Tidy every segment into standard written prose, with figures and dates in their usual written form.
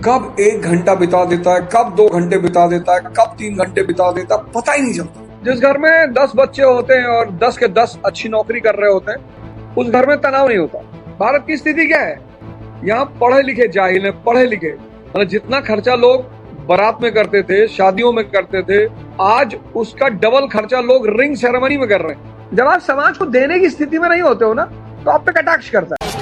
कब 1 घंटा बिता देता है, कब 2 घंटे बिता देता है, कब 3 घंटे बिता देता है, पता ही नहीं चलता। जिस घर में 10 बच्चे होते हैं और 10 के 10 अच्छी नौकरी कर रहे होते हैं, उस घर में तनाव नहीं होता। भारत की स्थिति क्या है? यहाँ पढ़े लिखे जाहिल हैं, पढ़े लिखे, मतलब जितना खर्चा लोग बारात में करते थे, शादियों में करते थे, आज उसका डबल खर्चा लोग रिंग सेरेमनी में कर रहे हैं। जब आप समाज को देने की स्थिति में नहीं होते हो ना, तो आप पे कटाक्ष करता है।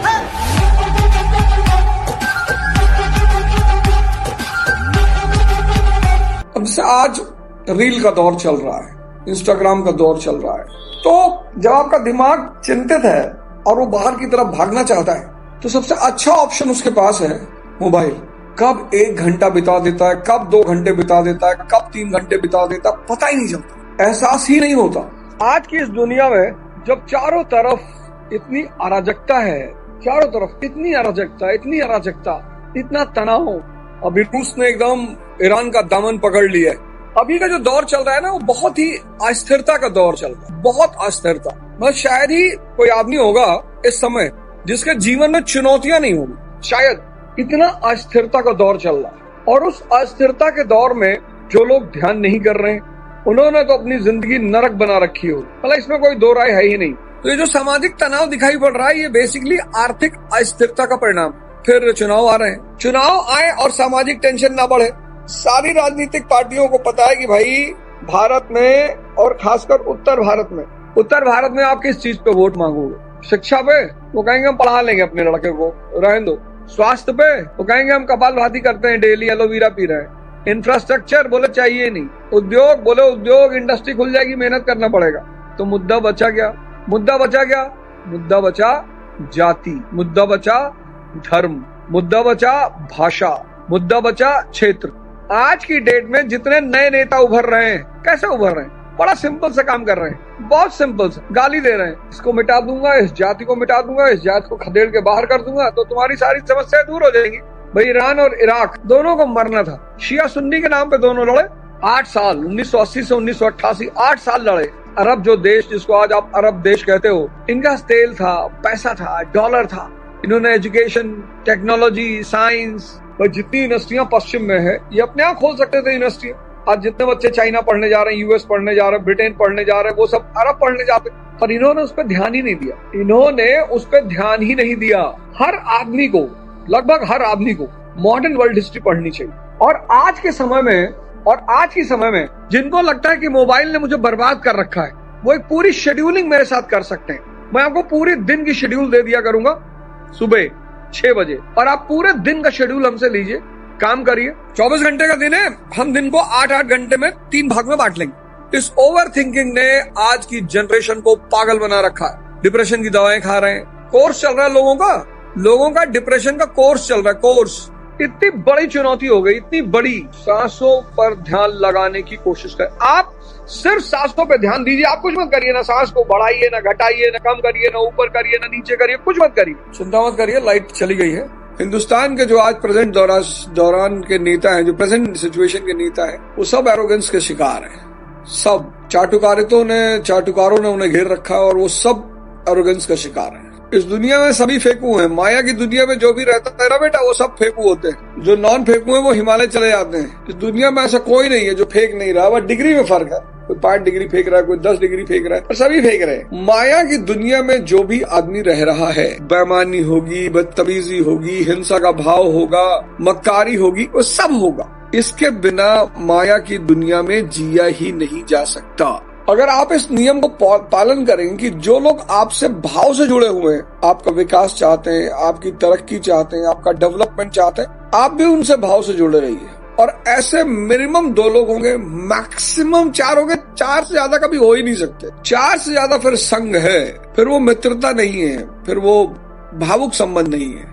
अब से आज रील का दौर चल रहा है, इंस्टाग्राम का दौर चल रहा है, तो जब आपका दिमाग चिंतित है और वो बाहर की तरफ भागना चाहता है, तो सबसे अच्छा ऑप्शन उसके पास है मोबाइल। कब 1 घंटा बिता देता है, कब 2 घंटे बिता देता है, कब 3 घंटे बिता देता है, पता ही नहीं चलता, एहसास ही नहीं होता। आज की इस दुनिया में जब चारों तरफ इतनी अराजकता है, चारों तरफ इतनी अराजकता, इतना तनाव, अभी रूस ने एकदम ईरान का दामन पकड़ लिया है। अभी का जो दौर चल रहा है ना, वो बहुत ही अस्थिरता का दौर चल रहा है, बहुत अस्थिरता। मतलब शायद ही कोई आदमी होगा इस समय जिसके जीवन में चुनौतियां नहीं होंगी, शायद। इतना अस्थिरता का दौर चल रहा है, और उस अस्थिरता के दौर में जो लोग ध्यान नहीं कर रहे हैं, उन्होंने तो अपनी जिंदगी नरक बना रखी हो। मतलब इसमें कोई दो राय है ही नहीं। तो ये जो सामाजिक तनाव दिखाई पड़ रहा है, ये बेसिकली आर्थिक अस्थिरता का परिणाम। फिर चुनाव आ रहे हैं, चुनाव आए और सामाजिक टेंशन ना बढ़े। सारी राजनीतिक पार्टियों को पता है कि भाई भारत में, और खासकर उत्तर भारत में आप किस चीज पे वोट मांगोगे? शिक्षा पे? वो कहेंगे हम पढ़ा लेंगे अपने लड़के को, रहने दो। स्वास्थ्य पे? वो कहेंगे हम कपालभाति करते हैं, डेली एलोवेरा पी रहे हैं। इंफ्रास्ट्रक्चर? बोले चाहिए नहीं। उद्योग? बोले उद्योग इंडस्ट्री खुल जाएगी, मेहनत करना पड़ेगा। तो मुद्दा बचा क्या? मुद्दा बचा जाति, मुद्दा बचा धर्म, मुद्दा बचा भाषा, मुद्दा बचा क्षेत्र। आज की डेट में जितने नए नेता उभर रहे हैं, कैसे उभर रहे हैं? बड़ा सिंपल सा काम कर रहे हैं, बहुत सिंपल सा। गाली दे रहे हैं, इसको मिटा दूंगा, इस जाति को मिटा दूंगा, इस जाति को खदेड़ के बाहर कर दूंगा, तो तुम्हारी सारी समस्याएं दूर हो जाएंगी। भाई ईरान और इराक दोनों को मरना था, शिया सुन्नी के नाम पे दोनों लड़े 8 साल, 1980 से 1988, 8 साल लड़े। अरब जो देश, जिसको आज आप अरब देश कहते हो, इनका तेल था, पैसा था, डॉलर था। इन्होंने एजुकेशन, टेक्नोलॉजी, साइंस, जितनी यूनिवर्सिटियां पश्चिम में है, ये अपने आप खोल सकते थे यूनिवर्सिटियां। आज जितने बच्चे चाइना पढ़ने जा रहे हैं, यूएस पढ़ने जा रहे हैं, ब्रिटेन पढ़ने जा रहे हैं, वो सब अरब पढ़ने जाते, पर इन्होंने उस पर ध्यान ही नहीं दिया। हर आदमी को, लगभग हर आदमी को मॉडर्न वर्ल्ड हिस्ट्री पढ़नी चाहिए। और आज की समय में जिनको लगता है कि मोबाइल ने मुझे बर्बाद कर रखा है, वो एक पूरी शेड्यूलिंग मेरे साथ कर सकते हैं। मैं आपको पूरे दिन की शेड्यूल दे दिया करूंगा सुबह 6 बजे, और आप पूरे दिन का शेड्यूल हमसे लीजिए, काम करिए। 24 घंटे का दिन है, हम दिन को 8-8 घंटे में 3 भाग में बांट लेंगे। इस ओवर थिंकिंग ने आज की जनरेशन को पागल बना रखा है। डिप्रेशन की दवाएं खा रहे हैं, कोर्स चल रहा है लोगों का डिप्रेशन का कोर्स चल रहा है, कोर्स। इतनी बड़ी चुनौती हो गई, इतनी बड़ी। सांसों पर ध्यान लगाने की कोशिश करें। आप सिर्फ सांसों पे ध्यान दीजिए, आप कुछ मत करिए, ना सांस को बढ़ाइए, ना घटाइए, ना कम करिए, ना ऊपर करिए, ना नीचे करिए, कुछ मत करिए, चिंता मत करिए। लाइट चली गई है। हिंदुस्तान के जो आज प्रेजेंट दौरान के नेता हैं, जो प्रेजेंट सिचुएशन के नेता हैं, वो सब एरोगेंस के शिकार हैं। सब चाटुकारों ने उन्हें घेर रखा है, और वो सब एरोगेंस का शिकार हैं। इस दुनिया में सभी फेंकू हैं। माया की दुनिया में जो भी रहता है ना बेटा, वो सब फेंकू होते हैं। जो नॉन फेंकू है वो हिमालय चले जाते हैं। इस दुनिया में ऐसा कोई नहीं है जो फेंक नहीं रहा, बस डिग्री में फर्क है। कोई 5 डिग्री फेंक रहा है, कोई 10 डिग्री फेंक रहा है, पर सभी फेंक रहे हैं। माया की दुनिया में जो भी आदमी रह रहा है, बेईमानी होगी, बदतमीजी होगी, हिंसा का भाव होगा, मक्कारी होगी, वो सब होगा। इसके बिना माया की दुनिया में जिया ही नहीं जा सकता। अगर आप इस नियम को पालन करेंगे कि जो लोग आपसे भाव से जुड़े हुए हैं, आपका विकास चाहते हैं, आपकी तरक्की चाहते हैं, आपका डेवलपमेंट चाहते हैं, आप भी उनसे भाव से जुड़े रहिए। और ऐसे मिनिमम 2 लोग होंगे, मैक्सिमम 4 होंगे। 4 से ज्यादा कभी हो ही नहीं सकते। 4 से ज्यादा फिर संग है, फिर वो मित्रता नहीं है, फिर वो भावुक संबंध नहीं है।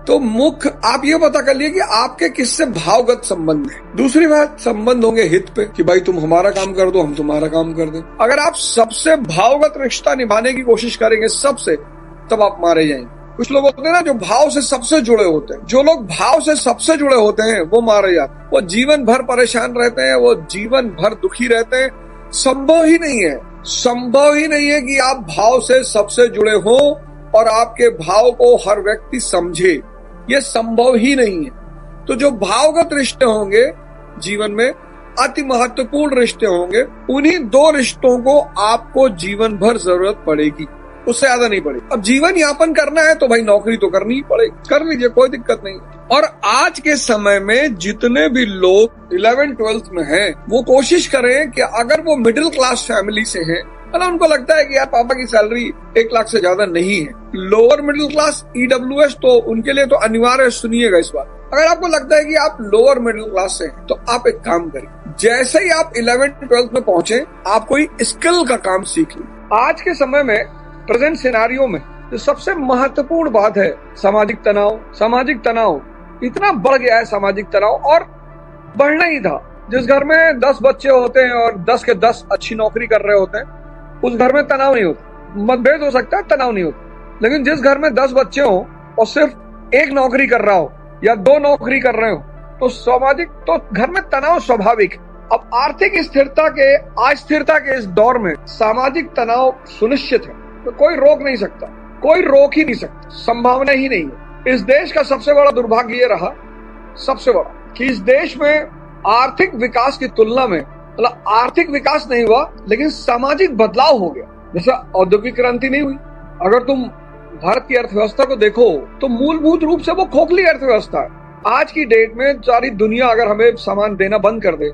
तो मुख्य आप ये पता कर लिए कि आपके किससे भावगत संबंध है। दूसरी बात, संबंध होंगे हित पे, कि भाई तुम हमारा काम कर दो, हम तुम्हारा काम कर दें। अगर आप सबसे भावगत रिश्ता निभाने की कोशिश करेंगे सबसे, तब आप मारे जाएंगे। कुछ लोग होते हैं ना जो भाव से सबसे जुड़े होते हैं। जो लोग भाव से सबसे जुड़े होते हैं वो मारे जाते हैं। वो जीवन भर परेशान रहते हैं, वो जीवन भर दुखी रहते हैं। संभव ही नहीं है कि आप भाव से सबसे जुड़े हो और आपके भाव को हर व्यक्ति समझे। ये संभव ही नहीं है। तो जो भावगत रिश्ते होंगे जीवन में अति महत्वपूर्ण रिश्ते होंगे, उन्हीं 2 रिश्तों को आपको जीवन भर जरूरत पड़ेगी, उससे ज्यादा नहीं पड़ेगी। अब जीवन यापन करना है तो भाई नौकरी तो करनी ही पड़ेगी, कर लीजिए, कोई दिक्कत नहीं। और आज के समय में जितने भी लोग 11th-12th में हैं, वो कोशिश करें कि अगर वो मिडिल क्लास फैमिली से हैं, मतलब उनको लगता है कि यार पापा की सैलरी 1 लाख से ज्यादा नहीं है, लोअर मिडिल क्लास EWS, तो उनके लिए तो अनिवार्य, सुनिएगा इस बात। अगर आपको लगता है कि आप लोअर मिडिल क्लास से हैं, तो आप एक काम करिए, जैसे ही आप 11th-12th में पहुंचे, आप कोई स्किल का काम सीख लीजिए। आज के समय में प्रेजेंट सिनारियो में जो सबसे महत्वपूर्ण बात है, सामाजिक तनाव। सामाजिक तनाव इतना बढ़ गया है, सामाजिक तनाव, और बढ़ना ही था। जिस घर में 10 बच्चे होते हैं और 10 के 10 अच्छी नौकरी कर रहे होते हैं, उस घर में तनाव नहीं होता। मतभेद हो सकता है, तनाव नहीं होता। लेकिन जिस घर में 10 बच्चे हो और सिर्फ 1 नौकरी कर रहा हो या 2 नौकरी कर रहे हो, तो सामाजिक, तो घर में तनाव स्वाभाविक है। अब आर्थिक स्थिरता के, अस्थिरता के इस दौर में सामाजिक तनाव सुनिश्चित है, तो कोई रोक नहीं सकता, कोई रोक ही नहीं सकता, संभावना ही नहीं है। इस देश का सबसे बड़ा दुर्भाग्य ये रहा, सबसे बड़ा, कि इस देश में आर्थिक विकास की तुलना में, मतलब आर्थिक विकास नहीं हुआ लेकिन सामाजिक बदलाव हो गया। जैसे औद्योगिक क्रांति नहीं हुई। अगर तुम भारत की अर्थव्यवस्था को देखो तो मूलभूत रूप से वो खोखली अर्थव्यवस्था है। आज की डेट में सारी दुनिया अगर हमें सामान देना बंद कर दे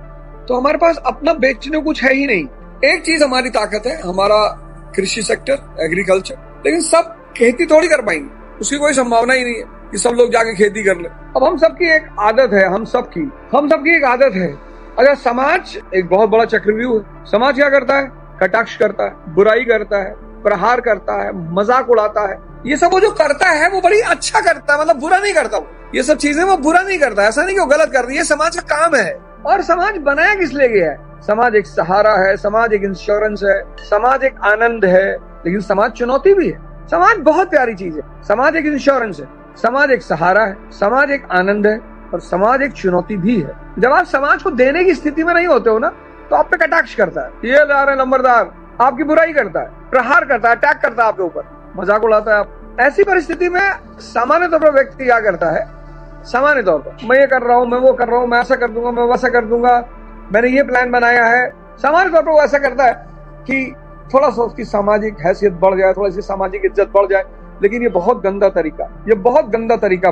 तो हमारे पास अपना बेचने को कुछ है ही नहीं। एक चीज हमारी ताकत है, हमारा कृषि सेक्टर, एग्रीकल्चर, लेकिन सब खेती थोड़ी कर पाएंगे, उसकी कोई संभावना ही नहीं है कि सब लोग जाके खेती कर ले। अब हम सबकी एक आदत है, हम सबकी एक आदत है। अगर समाज एक बहुत बड़ा चक्रव्यूह है, समाज क्या करता है? कटाक्ष करता है, बुराई करता है, प्रहार करता है, मजाक उड़ाता है। ये सब वो जो करता है वो बड़ी अच्छा करता है, मतलब बुरा नहीं करता वो। ये सब चीजें वो बुरा नहीं करता, ऐसा नहीं कि वो गलत कर रही है, समाज का काम है। और समाज बनाया किस लिए गया है? समाज एक सहारा है, समाज एक इंश्योरेंस है, समाज एक आनंद है, लेकिन समाज चुनौती भी है। समाज बहुत प्यारी चीज है, समाज एक इंश्योरेंस है, समाज एक सहारा है, समाज एक आनंद है, और समाज एक चुनौती भी है। जब आप समाज को देने की स्थिति में नहीं होते हो ना, तो आप पे कटाक्ष करता है, ये ला रहे नंबरदार, आपकी बुराई करता है, प्रहार करता है, अटैक करता है आपके ऊपर, मजाक उड़ाता है आप। ऐसी परिस्थिति में सामान्य तौर पर व्यक्ति क्या करता है? सामान्य तौर पर मैं ये कर रहा हूँ, मैं वो कर रहा हूँ, मैं ऐसा कर दूंगा, मैं वैसा कर दूंगा, मैंने ये प्लान बनाया है। सामान्य तौर पर वो ऐसा करता है कि थोड़ा सा उसकी सामाजिक हैसियत बढ़ जाए, थोड़ी सी सामाजिक इज्जत बढ़ जाए। लेकिन ये बहुत गंदा तरीका, ये बहुत गंदा तरीका,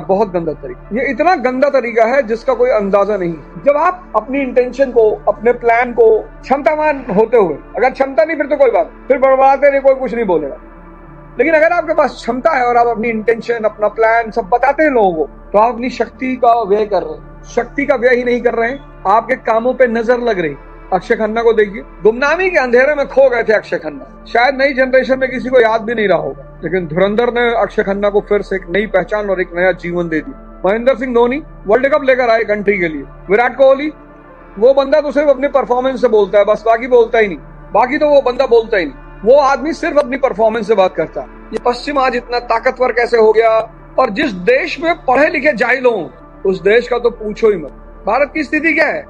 ये इतना गंदा तरीका है जिसका कोई अंदाजा नहीं। जब आप अपनी इंटेंशन को, अपने प्लान को क्षमतावान होते हुए, अगर क्षमता नहीं फिर तो कोई बात, फिर बड़बड़ाते नहीं, कोई कुछ नहीं बोलेगा। लेकिन अगर आपके पास क्षमता है और आप अपनी इंटेंशन, अपना प्लान सब बताते हैं लोगों को, तो आप अपनी शक्ति का व्यय कर रहे हैं। शक्ति का व्यय ही नहीं कर रहे हैं, आपके कामों पे नजर लग रही। अक्षय खन्ना को देखिए, गुमनामी के अंधेरे में खो गए थे अक्षय खन्ना। शायद नई जनरेशन में किसी को याद भी नहीं रहा होगा, लेकिन धुरंधर ने अक्षय खन्ना को फिर से एक नई पहचान और एक नया जीवन दे दिया। महेंद्र सिंह धोनी वर्ल्ड कप लेकर आए कंट्री के लिए। विराट कोहली, वो बंदा तो सिर्फ अपनी परफॉर्मेंस से बोलता है, बस बाकी बोलता ही नहीं, बाकी तो वो बंदा बोलता ही नहीं। वो आदमी सिर्फ अपनी परफॉर्मेंस से बात करता है। ये पश्चिम आज इतना ताकतवर कैसे हो गया? और जिस देश में पढ़े लिखे जाहिल हों, उस देश का तो पूछो ही मत। भारत की स्थिति क्या है?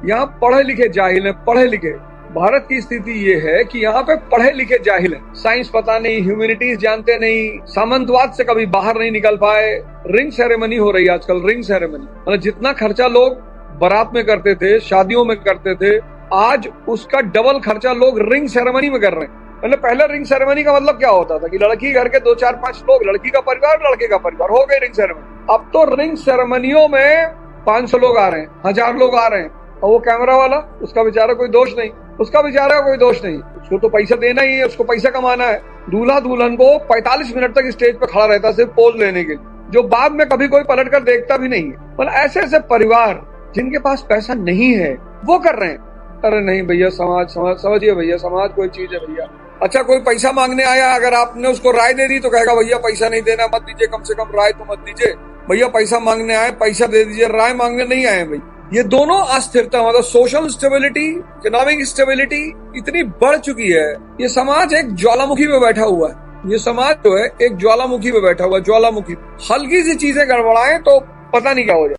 यहाँ पढ़े लिखे जाहिल है, पढ़े लिखे। भारत की स्थिति ये है कि यहाँ पे पढ़े लिखे जाहिल है, साइंस पता नहीं, ह्यूमैनिटीज जानते नहीं, सामंतवाद से कभी बाहर नहीं निकल पाए। रिंग सेरेमनी हो रही है आजकल, रिंग सेरेमनी, मतलब जितना खर्चा लोग बारात में करते थे, शादियों में करते थे, आज उसका डबल खर्चा लोग रिंग सेरेमनी में कर रहे हैं। मतलब पहले रिंग सेरेमनी का मतलब क्या होता था कि लड़की घर के 2-4-5 लोग, लड़की का परिवार, लड़के का परिवार, हो गए रिंग सेरेमनी। अब तो रिंग सेरेमनियों में 500 लोग आ रहे हैं, 1000 लोग आ रहे हैं, और वो कैमरा वाला, उसका बेचारा कोई दोष नहीं, उसको तो पैसा देना ही है, उसको पैसा कमाना है। दूल्हा दुल्हन को 45 मिनट तक स्टेज पे खड़ा रहता है सिर्फ पोज लेने के लिए, जो बाद में कभी कोई पलट कर देखता भी नहीं है। मतलब ऐसे ऐसे परिवार जिनके पास पैसा नहीं है वो कर रहे हैं। अरे नहीं भैया, समाज समझिए भैया, समाज कोई चीज है भैया। अच्छा, कोई पैसा मांगने आया, अगर आपने उसको राय दे दी तो कहेगा भैया पैसा नहीं देना, मत दीजिए, कम से कम राय तो मत दीजिए। भैया पैसा मांगने आए, पैसा दे दीजिए, राय मांगने नहीं आए भाई। ये दोनों अस्थिरता, मतलब सोशल स्टेबिलिटी, इकोनॉमिक स्टेबिलिटी इतनी बढ़ चुकी है। ये समाज एक ज्वालामुखी में बैठा हुआ है। ये समाज जो है एक ज्वालामुखी में बैठा हुआ है, ज्वालामुखी। हल्की सी चीजें गड़बड़ाएं तो पता नहीं क्या हो जाए।